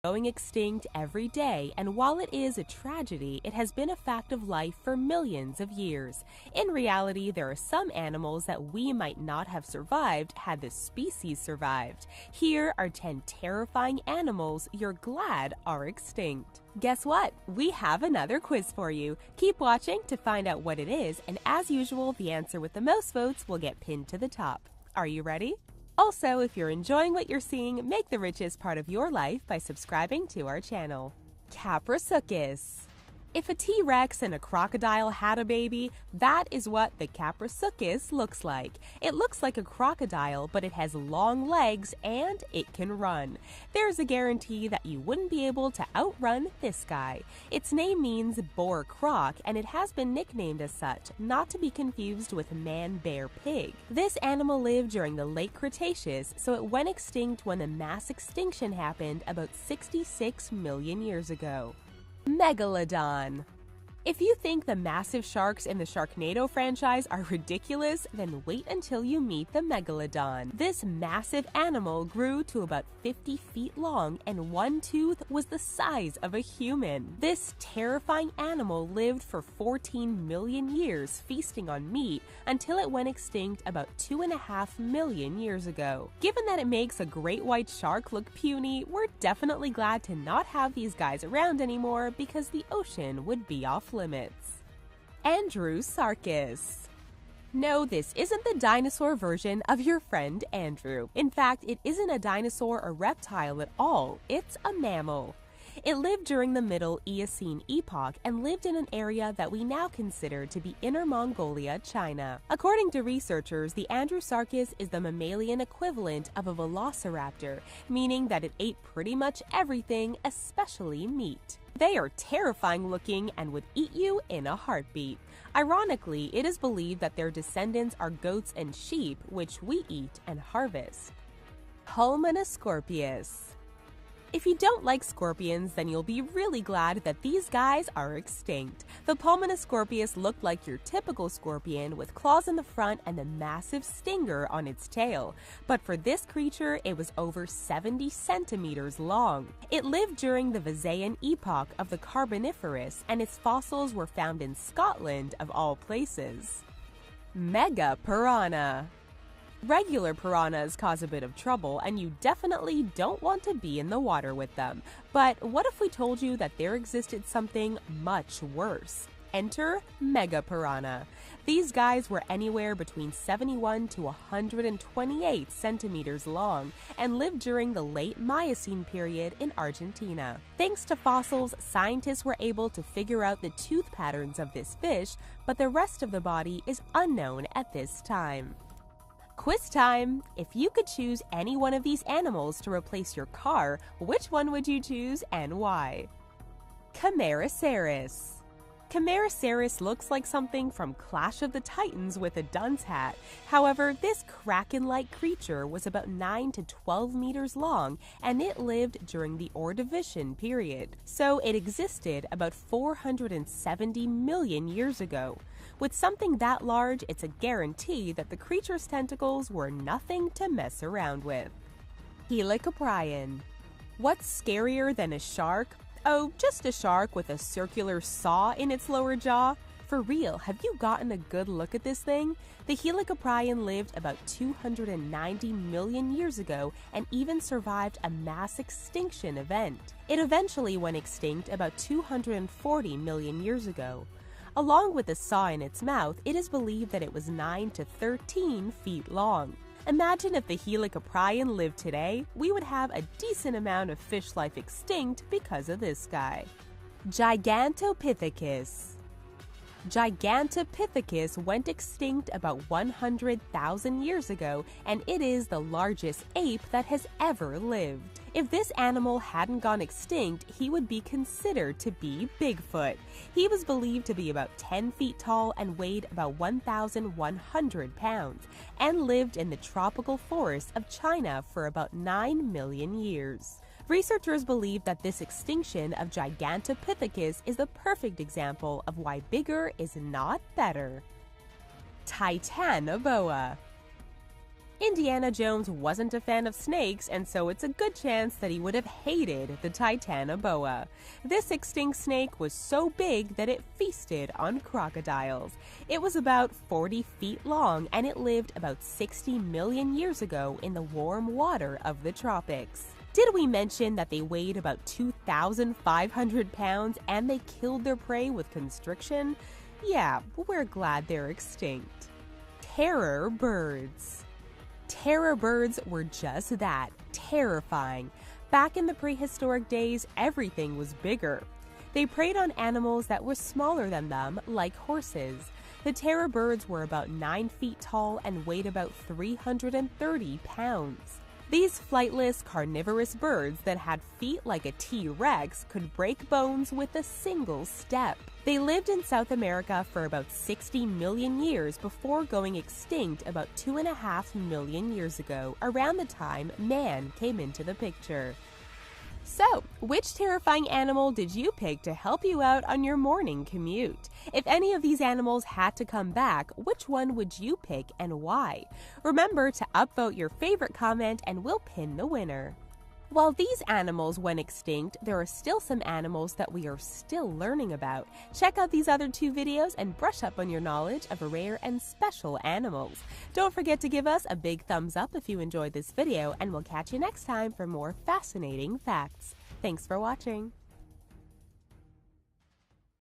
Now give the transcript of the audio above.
going extinct every day, and while it is a tragedy, it has been a fact of life for millions of years. In reality, there are some animals that we might not have survived had the species survived. Here are 10 terrifying animals you're glad are extinct. Guess what? We have another quiz for you. Keep watching to find out what it is, and as usual, the answer with the most votes will get pinned to the top. Are you ready? Also, if you're enjoying what you're seeing, make the richest part of your life by subscribing to our channel. Kaprosuchus. If a T-Rex and a crocodile had a baby, that is what the Kaprosuchus looks like. It looks like a crocodile, but it has long legs and it can run. There's a guarantee that you wouldn't be able to outrun this guy. Its name means boar croc, and it has been nicknamed as such, not to be confused with man-bear-pig. This animal lived during the late Cretaceous, so it went extinct when the mass extinction happened about 66 million years ago. Megalodon. If you think the massive sharks in the Sharknado franchise are ridiculous, then wait until you meet the Megalodon. This massive animal grew to about 50 feet long, and one tooth was the size of a human. This terrifying animal lived for 14 million years, feasting on meat, until it went extinct about 2.5 million years ago. Given that it makes a great white shark look puny, we're definitely glad to not have these guys around anymore, because the ocean would be off limits. Andrewsarchus. No, this isn't the dinosaur version of your friend Andrew. In fact, it isn't a dinosaur or reptile at all. It's a mammal. It lived during the Middle Eocene epoch and lived in an area that we now consider to be Inner Mongolia, China. According to researchers, the Andrewsarchus is the mammalian equivalent of a velociraptor, meaning that it ate pretty much everything, especially meat. They are terrifying looking and would eat you in a heartbeat. Ironically, it is believed that their descendants are goats and sheep, which we eat and harvest. Pulmonoscorpius. If you don't like scorpions, then you'll be really glad that these guys are extinct. The Pulmonoscorpius looked like your typical scorpion with claws in the front and a massive stinger on its tail. But for this creature, it was over 70 centimeters long. It lived during the Visaean epoch of the Carboniferous, and its fossils were found in Scotland, of all places. Megapiranha. Regular piranhas cause a bit of trouble, and you definitely don't want to be in the water with them. But what if we told you that there existed something much worse? Enter Megapiranha. These guys were anywhere between 71 to 128 centimeters long and lived during the late Miocene period in Argentina. Thanks to fossils, scientists were able to figure out the tooth patterns of this fish, but the rest of the body is unknown at this time. Quiz time! If you could choose any one of these animals to replace your car, which one would you choose and why? Camarasaurus. Camarasaurus looks like something from Clash of the Titans with a dunce hat. However, this kraken-like creature was about 9 to 12 meters long, and it lived during the Ordovician period, so it existed about 470 million years ago. With something that large, it's a guarantee that the creature's tentacles were nothing to mess around with. Helicoprion. What's scarier than a shark? Oh, just a shark with a circular saw in its lower jaw. For real, have you gotten a good look at this thing? The Helicoprion lived about 290 million years ago and even survived a mass extinction event. It eventually went extinct about 240 million years ago. Along with a saw in its mouth, it is believed that it was 9 to 13 feet long. Imagine if the Helicoprion lived today, we would have a decent amount of fish life extinct because of this guy. Gigantopithecus. Gigantopithecus went extinct about 100,000 years ago, and it is the largest ape that has ever lived. If this animal hadn't gone extinct, he would be considered to be Bigfoot. He was believed to be about 10 feet tall and weighed about 1,100 pounds, and lived in the tropical forests of China for about 9 million years. Researchers believe that this extinction of Gigantopithecus is the perfect example of why bigger is not better. Titanoboa. Indiana Jones wasn't a fan of snakes, and so it's a good chance that he would have hated the Titanoboa. This extinct snake was so big that it feasted on crocodiles. It was about 40 feet long, and it lived about 60 million years ago in the warm water of the tropics. Did we mention that they weighed about 2,500 pounds and they killed their prey with constriction? Yeah, we're glad they're extinct. Terror birds. Terror birds were just that, terrifying. Back in the prehistoric days, everything was bigger. They preyed on animals that were smaller than them, like horses. The terror birds were about 9 feet tall and weighed about 330 pounds. These flightless, carnivorous birds that had feet like a T-Rex could break bones with a single step. They lived in South America for about 60 million years before going extinct about 2.5 million years ago, around the time man came into the picture. So, which terrifying animal did you pick to help you out on your morning commute? If any of these animals had to come back, which one would you pick and why? Remember to upvote your favorite comment and we'll pin the winner. While these animals went extinct, there are still some animals that we are still learning about. Check out these other 2 videos and brush up on your knowledge of rare and special animals. Don't forget to give us a big thumbs up if you enjoyed this video, and we'll catch you next time for more fascinating facts. Thanks for watching.